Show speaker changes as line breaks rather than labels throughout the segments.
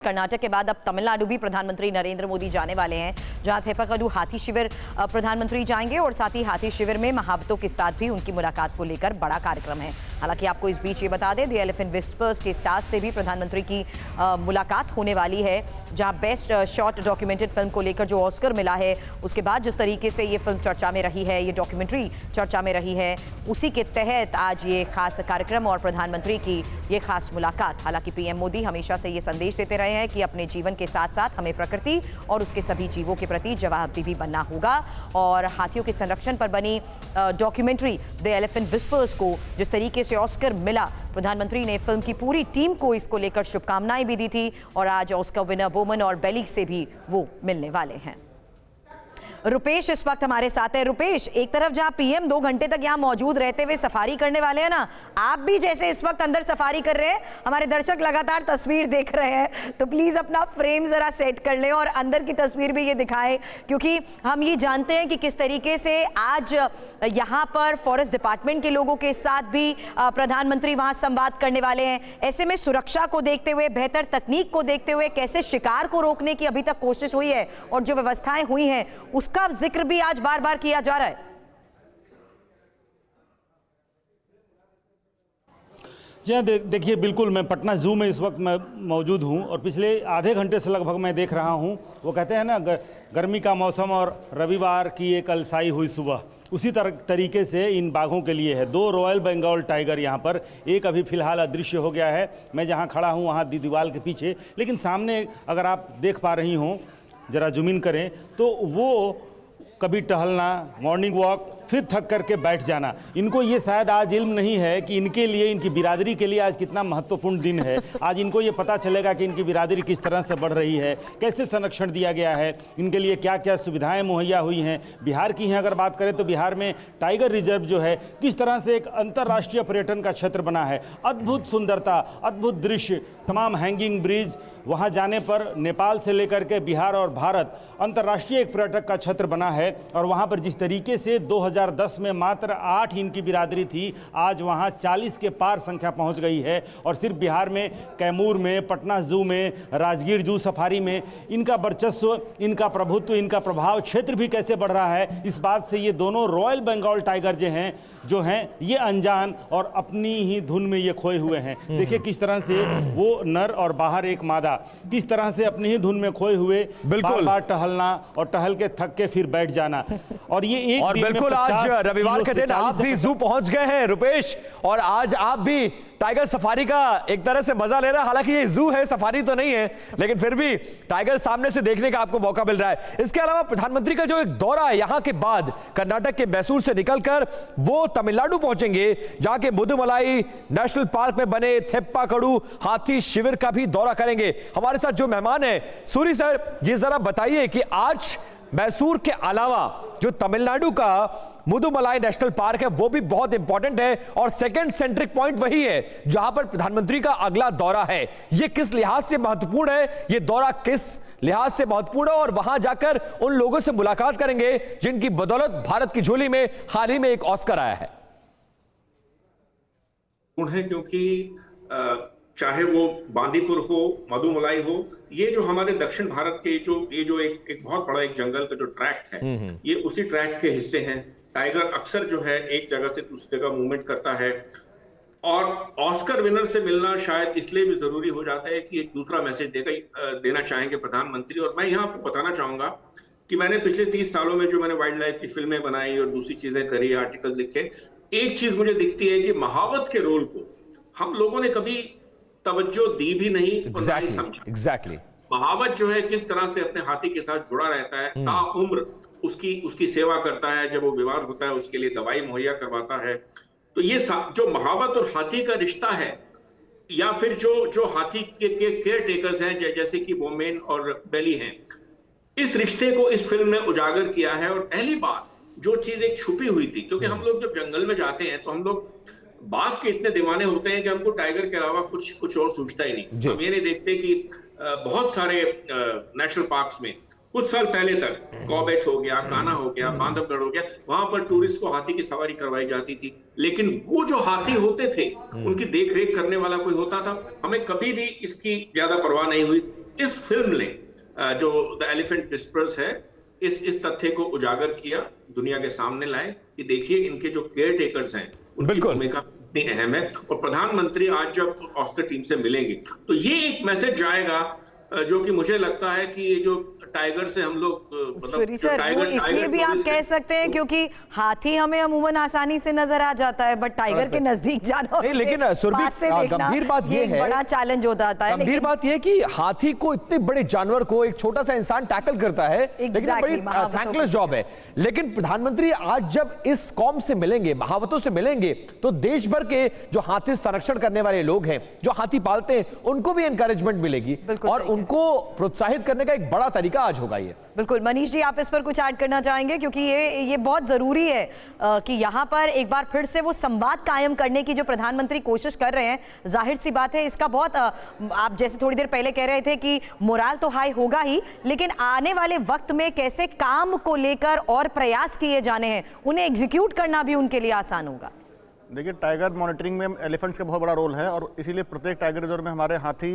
कर्नाटक के बाद अब तमिलनाडु भी प्रधानमंत्री नरेंद्र मोदी जाने वाले हैं, जहां थेपकाडू हाथी शिविर प्रधानमंत्री जाएंगे और साथ ही हाथी शिविर में महावतों के साथ भी उनकी मुलाकात को लेकर बड़ा कार्यक्रम है। हालांकि आपको इस बीच ये बता दें, द एलिफेंट विस्पर्स के स्टार्स से भी प्रधानमंत्री की मुलाकात होने वाली है, जहां बेस्ट शॉर्ट डॉक्यूमेंटेड फिल्म को लेकर जो ऑस्कर मिला है, उसके बाद जिस तरीके से ये फिल्म चर्चा में रही है, ये डॉक्यूमेंट्री चर्चा में रही है, उसी के तहत आज ये खास कार्यक्रम और प्रधानमंत्री की ये खास मुलाकात। हालांकि पीएम मोदी हमेशा से ये संदेश देते रहे हैं कि अपने जीवन के साथ साथ हमें प्रकृति और उसके सभी जीवों के प्रति जवाबदेही भी बनना होगा, और हाथियों के संरक्षण पर बनी डॉक्यूमेंट्री द एलिफेंट विस्पर्स को जिस तरीके से ऑस्कर मिला, प्रधानमंत्री ने फिल्म की पूरी टीम को इसको लेकर शुभकामनाएं भी दी थी और आज ऑस्कर विनर बोमन और बेली से भी वो मिलने वाले हैं। रुपेश इस वक्त हमारे साथ है। रुपेश, एक तरफ जहां पीएम 2 घंटे तक यहां मौजूद रहते हुए सफारी करने वाले हैं ना, आप भी जैसे इस वक्त अंदर सफारी कर रहे हैं, हमारे दर्शक लगातार तस्वीर देख रहे हैं, तो प्लीज अपना फ्रेम जरा सेट कर लें और अंदर की तस्वीर भी ये दिखाएं, क्योंकि हम ये जानते हैं कि किस तरीके से आज यहां पर फॉरेस्ट डिपार्टमेंट के लोगों के साथ भी प्रधानमंत्री वहां संवाद करने वाले हैं। ऐसे में सुरक्षा को देखते हुए, बेहतर तकनीक को देखते हुए कैसे शिकार को रोकने की अभी तक कोशिश हुई है और जो व्यवस्थाएं हुई हैं उसका जिक्र भी आज बार बार किया जा रहा है।
जी हाँ, देखिए बिल्कुल, मैं पटना जू में इस वक्त मैं मौजूद हूँ और पिछले आधे घंटे से लगभग मैं देख रहा हूँ। वो कहते हैं ना, गर्मी का मौसम और रविवार की एक अलसाई हुई सुबह, उसी तरीके से इन बाघों के लिए है। 2 रॉयल बंगाल टाइगर यहाँ पर, एक अभी फिलहाल अदृश्य हो गया है, मैं जहाँ खड़ा हूँ वहाँ दीवार के पीछे, लेकिन सामने अगर आप देख पा रही हों, ज़रा जूम इन करें तो वो कभी टहलना, मॉर्निंग वॉक, फिर थक करके बैठ जाना। इनको ये शायद आज इल्म नहीं है कि इनके लिए, इनकी बिरादरी के लिए आज कितना महत्वपूर्ण दिन है। आज इनको ये पता चलेगा कि इनकी बिरादरी किस तरह से बढ़ रही है, कैसे संरक्षण दिया गया है, इनके लिए क्या क्या सुविधाएं मुहैया हुई हैं। बिहार की हैं अगर बात करें तो बिहार में टाइगर रिजर्व जो है किस तरह से एक अंतर्राष्ट्रीय पर्यटन का क्षेत्र बना है। अद्भुत सुंदरता, अद्भुत दृश्य, तमाम हैंगिंग ब्रिज, वहाँ जाने पर नेपाल से लेकर के बिहार और भारत अंतर्राष्ट्रीय एक पर्यटक का क्षेत्र बना है। और वहाँ पर जिस तरीके से 2010 में मात्र 8 इनकी बिरादरी थी, आज वहाँ 40 के पार संख्या पहुँच गई है। और सिर्फ बिहार में कैमूर में, पटना जू में, राजगीर जू सफारी में इनका वर्चस्व, इनका प्रभुत्व, इनका प्रभाव क्षेत्र भी कैसे बढ़ रहा है, इस बात से ये दोनों रॉयल बंगाल टाइगर जो हैं ये अनजान और अपनी ही धुन में ये खोए हुए हैं। देखिए किस तरह से वो नर और बाहर एक मादा, किस तरह से अपनी ही धुन में खोए हुए बार बार टहलना और टहल के थक के फिर बैठ जाना। और ये एक
और बिल्कुल आज रविवार के दिन आप भी जू पहुंच गए हैं रुपेश, और आज आप भी टाइगर सफारी का एक तरह से मजा ले रहा है। हालांकि ये जू है, सफारी तो नहीं है, लेकिन फिर भी टाइगर सामने से देखने का आपको मौका मिल रहा है। इसके अलावा प्रधानमंत्री का जो एक दौरा है, यहां के बाद कर्नाटक के मैसूर से निकलकर वो तमिलनाडु पहुंचेंगे, जहां के मुदुमलाई नेशनल पार्क में बने थेप्पाकड़ू हाथी शिविर का भी दौरा करेंगे। हमारे साथ जो मेहमान है सूरी सर, ये जरा बताइए कि आज मैसूर के अलावा जो तमिलनाडु का मुदुमलाई नेशनल पार्क है वो भी बहुत इंपॉर्टेंट है और सेकंड सेंट्रिक पॉइंट वही है जहां पर प्रधानमंत्री का अगला दौरा है। ये किस लिहाज से महत्वपूर्ण है, ये दौरा किस लिहाज से महत्वपूर्ण है, और वहां जाकर उन लोगों से मुलाकात करेंगे जिनकी बदौलत भारत की झोली में हाल ही में एक ऑस्कर आया है।
क्योंकि चाहे वो बांदीपुर हो, मधुमलाई हो, ये जो हमारे दक्षिण भारत के ये जो एक बहुत बड़ा एक जंगल का जो ट्रैक्ट है, ये उसी ट्रैक्ट के हिस्से हैं। टाइगर अक्सर जो है एक जगह से दूसरी जगह मूवमेंट करता है, और ऑस्कर विनर से मिलना शायद इसलिए भी जरूरी हो जाता है कि एक दूसरा मैसेज देना चाहेंगे प्रधानमंत्री। और मैं यहाँ आपको बताना चाहूंगा कि मैंने पिछले 30 सालों में जो मैंने वाइल्ड लाइफ की फिल्में बनाई और दूसरी चीजें करी, आर्टिकल लिखे, एक चीज मुझे दिखती है कि महावत के रोल को हम लोगों ने कभी तवज्जो दी भी नहीं और नहीं समझा। महावत जो है किस तरह से अपने हाथी के साथ जुड़ा रहता है, ताउम्र उसकी सेवा करता है, जब वो बीमार होता है उसके लिए दवाई मुहैया करवाता है। तो ये जो महावत और हाथी का रिश्ता है, या फिर जो हाथी के केयर टेकर्स हैं जैसे कि बोमेन और बेली हैं, इस रिश्ते को इस फिल्म में उजागर किया है। और पहली बार जो चीज एक छुपी हुई थी, क्योंकि हम लोग जब जंगल में जाते हैं तो हम लोग बाघ के इतने दीवाने होते हैं कि हमको टाइगर के अलावा कुछ और सूझता ही नहीं। हम ये नहीं देखते कि बहुत सारे नेशनल पार्क्स में कुछ साल पहले तक कॉर्बेट हो गया, कान्हा हो गया, बांधवगढ़ हो गया, वहां पर टूरिस्ट को हाथी की सवारी करवाई जाती थी, लेकिन वो जो हाथी होते थे उनकी देख रेख करने वाला कोई होता था। हमें कभी भी इसकी ज्यादा परवाह नहीं हुई। इस फिल्म ने जो द एलिफेंट विस्पर्स है इस तथ्य को उजागर किया, दुनिया के सामने लाए कि देखिए इनके जो केयर टेकर्स हैं उनकी भूमिका कितनी अहम है। और प्रधानमंत्री आज जब ऑस्कर टीम से मिलेंगे तो ये एक मैसेज जाएगा जो कि मुझे लगता है कि ये जो टाइगर से हम लोग
सूरी सर, वो इसलिए भी आप कह सकते हैं क्योंकि हाथी हमें अमूमन आसानी से नजर आ जाता है, बट टाइगर के नजदीक जाना
नहीं, लेकिन गंभीर बात ये है,
बड़ा चैलेंज होता है।
गंभीर बात ये है कि हाथी को इतने बड़े जानवर को एक छोटा सा इंसान टैकल करता है, लेकिन बड़ी थैंकलेस जॉब है। लेकिन प्रधानमंत्री आज जब इस कौम से मिलेंगे, महावतों से मिलेंगे, तो देश भर के जो हाथी संरक्षण करने वाले लोग हैं, जो हाथी पालते हैं, उनको भी एनकरेजमेंट मिलेगी और उनको प्रोत्साहित करने का एक बड़ा तरीका आज होगा ये।
बिल्कुल। मनीष जी, आप इस पर कुछ ऐड करना चाहेंगे, क्योंकि ये बहुत जरूरी है कि यहाँ पर एक बार फिर से वो संवाद कायम करने की जो प्रधानमंत्री कोशिश कर रहे हैं, जाहिर सी बात है इसका बहुत आप जैसे थोड़ी देर पहले कह रहे थे कि मोराल तो हाई होगा ही, लेकिन आने वाले वक्त में कैसे काम को लेकर और प्रयास किए जाने हैं, उन्हें एग्जीक्यूट करना भी उनके लिए आसान होगा।
देखिए, टाइगर मॉनिटरिंग में एलिफेंट्स का बहुत बड़ा रोल है और इसीलिए प्रत्येक टाइगर रिजर्व में हमारे हाथी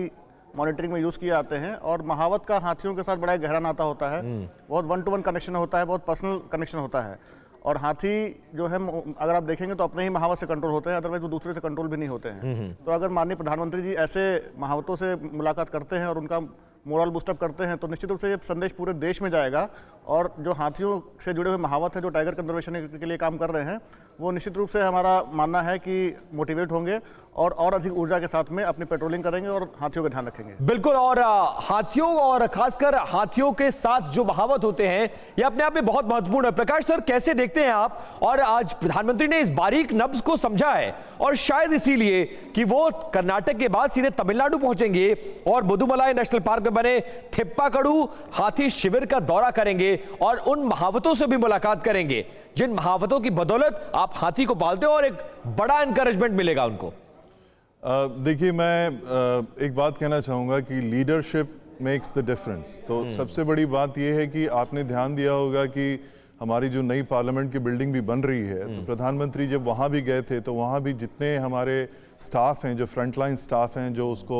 मॉनिटरिंग में यूज़ किए जाते हैं। और महावत का हाथियों के साथ बड़ा गहरा नाता होता है, बहुत 1-to-1 कनेक्शन होता है, बहुत पर्सनल कनेक्शन होता है। और हाथी जो है, अगर आप देखेंगे तो अपने ही महावत से कंट्रोल होते हैं, अदरवाइज वो दूसरे से कंट्रोल भी नहीं होते हैं। तो अगर माननीय प्रधानमंत्री जी ऐसे महावतों से मुलाकात करते हैं और उनका मोरल बूस्टअप करते हैं तो निश्चित रूप से ये संदेश पूरे देश में जाएगा। और जो हाथियों से जुड़े हुए महावत हैं, जो टाइगर कंजर्वेशन के लिए काम कर रहे हैं, वो निश्चित रूप से हमारा मानना है कि मोटिवेट होंगे और अधिक ऊर्जा के साथ में अपनी पेट्रोलिंग करेंगे और हाथियों का ध्यान रखेंगे।
बिल्कुल। और हाथियों और खासकर हाथियों के साथ जो महावत होते हैं, ये अपने आप में बहुत महत्वपूर्ण है। प्रकाश सर, कैसे देखते हैं आप? और आज प्रधानमंत्री ने इस बारीक नब्ज को समझा है और शायद इसीलिए कि वो कर्नाटक के बाद सीधे तमिलनाडु पहुंचेंगे और मुदुमलाई नेशनल पार्क में बने थिप्पाकड़ू हाथी शिविर का दौरा करेंगे और उन महावतों से भी मुलाकात करेंगे जिन महावतों की बदौलत आप हाथी को पालते हो और एक बड़ा एनकरेजमेंट मिलेगा उनको।
देखिए, मैं एक बात कहना चाहूँगा कि लीडरशिप मेक्स द डिफरेंस। तो सबसे बड़ी बात यह है कि आपने ध्यान दिया होगा कि हमारी जो नई पार्लियामेंट की बिल्डिंग भी बन रही है, तो प्रधानमंत्री जब वहाँ भी गए थे तो वहाँ भी जितने हमारे स्टाफ हैं, जो फ्रंटलाइन स्टाफ हैं, जो उसको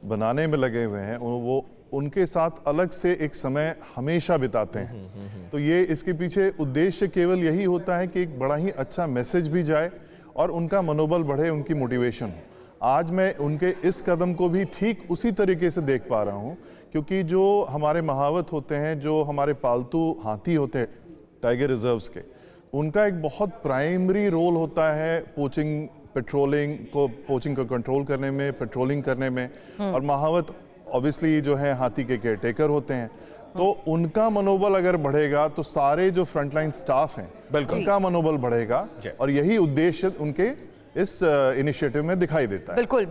बनाने में लगे हुए हैं, वो उनके साथ अलग से एक समय हमेशा बिताते हैं। तो ये इसके पीछे उद्देश्य केवल यही होता है कि एक बड़ा ही अच्छा मैसेज भी जाए और उनका मनोबल बढ़े, उनकी मोटिवेशन। आज मैं उनके इस कदम को भी ठीक उसी तरीके से देख पा रहा हूँ, क्योंकि जो हमारे महावत होते हैं, जो हमारे पालतू हाथी होते हैं टाइगर रिजर्व्स के, उनका एक बहुत प्राइमरी रोल होता है पोचिंग को कंट्रोल करने में, पेट्रोलिंग करने में। और महावत ऑब्वियसली जो है हाथी के केयरटेकर होते हैं, तो उनका मनोबल अगर बढ़ेगा तो सारे जो फ्रंटलाइन स्टाफ हैं उनका मनोबल बढ़ेगा और यही उद्देश्य उनके इस इनिशिएटिव में दिखाई देता है।
बिल्कुल।